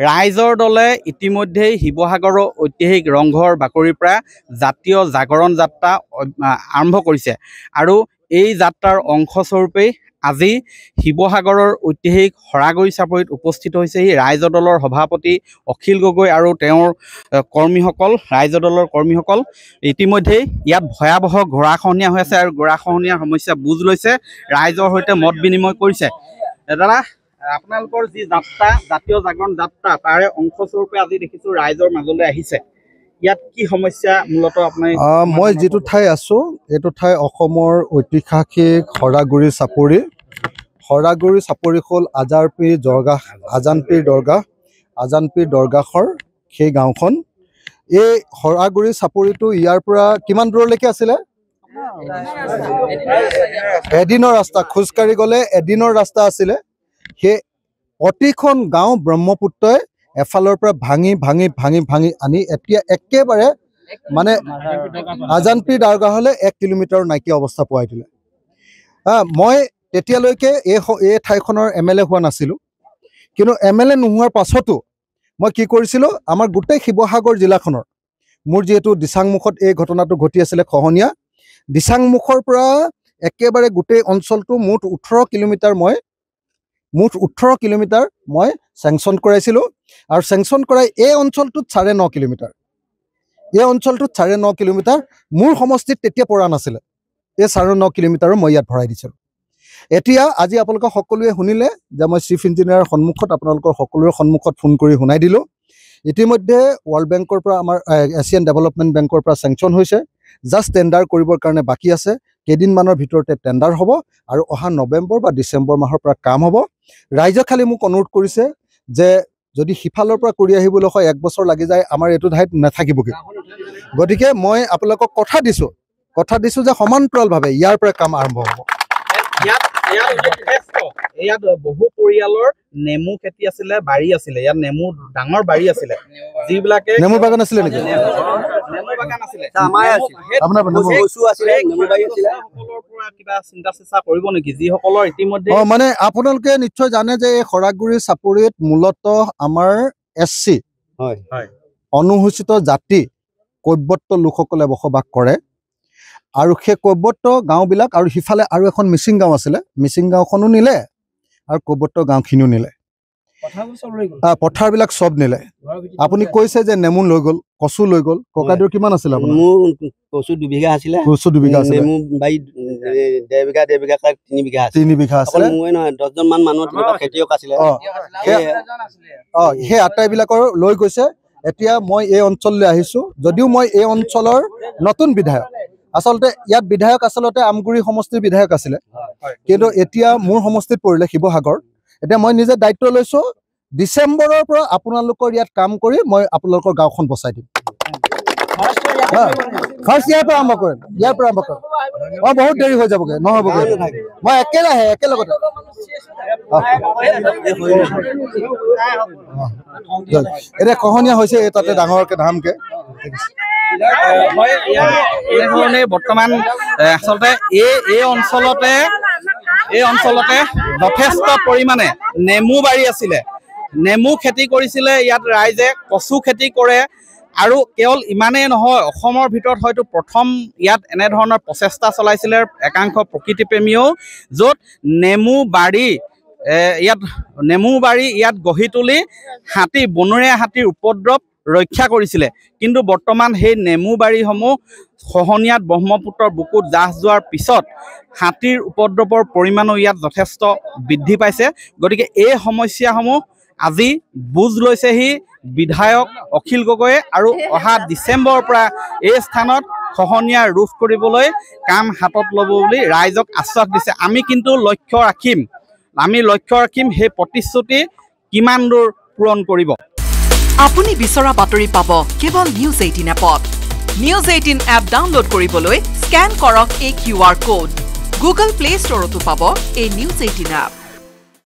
ৰাইজৰ দলে ইতিমধ্যেই শিৱসাগৰৰ ঐতিহাসিক ৰংঘৰ বাকৰিৰ পৰা জাতীয় জাগৰণ যাত্ৰা আৰম্ভ কৰিছে আৰু এই যাত্ৰাৰ অংশস্বৰূপেই আজি শিৱসাগৰৰ ঐতিহাসিক হৰাগুৰি চাপৰিত উপস্থিত হৈছেহি ৰাইজৰ দলৰ সভাপতি অখিল গগৈ আৰু তেওঁৰ কৰ্মীসকল। ৰাইজৰ দলৰ কৰ্মীসকল ইতিমধ্যেই ইয়াত ভয়াৱহ গৰাখহনীয়া হৈ আছে আৰু গৰাখহনীয়াৰ সমস্যা বুজ লৈছে, ৰাইজৰ সৈতে মত বিনিময় কৰিছে। দাদা, আপোনালোকৰ যি যাত্ৰা জাতীয় জাগৰণ যাত্ৰা তাৰে অংশস্বৰূপে আজি দেখিছোঁ ৰাইজৰ মাজলৈ আহিছে, ইয়াত কি সমস্যা মূলত আপুনি? মই যিটো ঠাই আছোঁ এইটো ঠাই অসমৰ ঐতিহাসিক হৰাগুৰি চাপৰি। হৰাগুৰি চাপৰি হ'ল আজানপীৰ দৰগাহৰ সেই গাঁওখন। এই হৰাগুৰি চাপৰিটো ইয়াৰ পৰা কিমান দূৰলৈকে আছিলে? এদিনৰ ৰাস্তা, খোজকাঢ়ি গ'লে এদিনৰ ৰাস্তা আছিলে। সেই প্ৰতিখন গাঁও ব্ৰহ্মপুত্ৰই এফালৰ পৰা ভাঙি আনি এতিয়া একেবাৰে মানে আজানপীৰ দৰগাহলৈ 1 কিলোমিটাৰ নাইকিয়া অৱস্থা পোৱাই দিলে। মই তেতিয়ালৈকে এই ঠাইখনৰ MLA হোৱা নাছিলোঁ, কিন্তু MLA নোহোৱাৰ পাছতো মই কি কৰিছিলোঁ, আমাৰ গোটেই শিৱসাগৰ জিলাখনৰ, মোৰ যিহেতু দিচাংমুখত এই ঘটনাটো ঘটি আছিলে খহনীয়া, দিচাংমুখৰ পৰা একেবাৰে গোটেই অঞ্চলটো মুঠ 18 কিলোমিটাৰ মই চেংচন কৰাইছিলোঁ আৰু চেংচন কৰাই এই অঞ্চলটোত 9.5 কিলোমিটাৰ। এই অঞ্চলটোত 9.5 কিলোমিটাৰ মোৰ সমষ্টিত তেতিয়া পৰা নাছিলে। এই 9.5 কিলোমিটাৰো মই ইয়াত ভৰাই দিছিলোঁ। এতিয়া আজি আপোনালোকে সকলোৱে শুনিলে যে মই চিফ ইঞ্জিনিয়াৰৰ সন্মুখত আপোনালোকৰ সকলোৰে সন্মুখত ফোন কৰি শুনাই দিলোঁ। ইতিমধ্যে ৱৰ্ল্ড বেংকৰ পৰা আমাৰ এছিয়ান ডেভেলপমেণ্ট বেংকৰ পৰা চেংচন হৈছে, জাষ্ট টেণ্ডাৰ কৰিবৰ কাৰণে বাকী আছে। কেইদিনমানৰ ভিতৰতে টেণ্ডাৰ হ'ব আৰু অহা নৱেম্বৰ বা ডিচেম্বৰ মাহৰ পৰা কাম হ'ব। ৰাইজে খালি মোক অনুৰোধ কৰিছে যে যদি সিফালৰ পৰা কৰি আহিবলৈ হয় 1 বছৰ লাগি যায়, আমাৰ এইটো ঠাইত নাথাকিবগৈ। গতিকে মই আপোনালোকক কথা দিছোঁ যে সমান্তৰালভাৱে ইয়াৰ পৰা কাম আৰম্ভ হ'ব। ইয়াত বহু পৰিয়ালৰ নেমু খেতি আছিলে, বাৰী আছিলে, ইয়াত নেমু ডাঙৰ বাৰী আছিলে, যিবিলাকে নেমু বাগান আছিলে নেকি? কিবা চিন্তা কৰিব নেকি যিসকলৰ ইতিমধ্যে? মানে আপোনালোকে নিশ্চয় জানে যে এই হৰাগুৰি চাপৰিত মূলতঃ আমাৰ SC অনুসূচিত জাতি কৈৱৰ্ত লোকসকলে বসবাস কৰে আৰু সেই কৈৱৰ্ত গাঁওবিলাক আৰু সিফালে আৰু এখন মিচিং গাঁও আছিলে, মিচিং গাঁওখনো নিলে আৰু কৈৱৰ্ত গাঁওখিনিও নিলে, পথাৰবিলাক চব নিলে। আপুনি কৈছে যে নেমু লৈ গ'ল, কচু লৈ গ'ল, ককাইদেউৰ কিমান আছিলে? মোৰ কচু 2 বিঘা আছিলে, নেমু বাৰী 1.5 বিঘা 3 বিঘা আছিলে। মই নহয় 10জন মান মানুহ খেতিয়ক আছিলে। সেই আটাইবিলাকৰ লৈ গৈছে। এতিয়া মই এই অঞ্চললৈ আহিছোঁ, যদিও মই এই অঞ্চলৰ নতুন বিধায়ক, আচলতে ইয়াত বিধায়ক আচলতে আমগুৰি সমষ্টিৰ বিধায়ক আছিলে, কিন্তু এতিয়া মোৰ সমষ্টিত পৰিলে শিৱসাগৰ। এতিয়া মই নিজে দায়িত্ব লৈছোঁ, ডিচেম্বৰৰ পৰা আপোনালোকৰ ইয়াত কাম কৰি মই আপোনালোকৰ গাঁওখন বচাই দিম। ফাৰ্ষ্ট ইয়াৰ পৰা আৰম্ভ কৰিম, বহুত দেৰি হৈ যাবগৈ, নহ'বগৈ। মই একেলগতে এতিয়া খহনীয়া হৈছে তাতে ডাঙৰকে ধামকে। এনেধৰণে বৰ্তমান আচলতে এই অঞ্চলতে যথেষ্ট পৰিমাণে নেমু বাৰী আছিলে, নেমু খেতি কৰিছিলে ইয়াত ৰাইজে, কচু খেতি কৰে আৰু কেৱল ইমানেই নহয়, অসমৰ ভিতৰত হয়তো প্ৰথম ইয়াত এনেধৰণৰ প্ৰচেষ্টা চলাইছিলে একাংশ প্ৰকৃতিপ্ৰেমীয়েও, য'ত নেমু বাৰী ইয়াত গঢ়ি তুলি বনৰীয়া হাতীৰ উপদ্ৰৱ ৰক্ষা কৰিছিলে। কিন্তু বৰ্তমান সেই নেমু বাৰীসমূহ খহনীয়াত ব্ৰহ্মপুত্ৰৰ বুকুত জাহ যোৱাৰ পিছত হাতীৰ উপদ্ৰৱৰ পৰিমাণো ইয়াত যথেষ্ট বৃদ্ধি পাইছে। গতিকে এই সমস্যাসমূহ আজি বুজ লৈছেহি বিধায়ক অখিল গগৈয়ে আৰু অহা ডিচেম্বৰৰ পৰা এই স্থানত খহনীয়া ৰোধ কৰিবলৈ কাম হাতত ল'ব বুলি ৰাইজক আশ্বাস দিছে। আমি কিন্তু লক্ষ্য ৰাখিম সেই প্ৰতিশ্ৰুতি কিমান দূৰ পূৰণ কৰিব। আপুনি বিচৰা বাতৰি পাব কেৱল নিউজ 18 এপত। নিউজ 18 এপ ডাউনলোড কৰিবলৈ স্কেন কৰক এই QR কোড। গুগল প্লে ষ্টৰতো পাব এই নিউজ 18 এপ।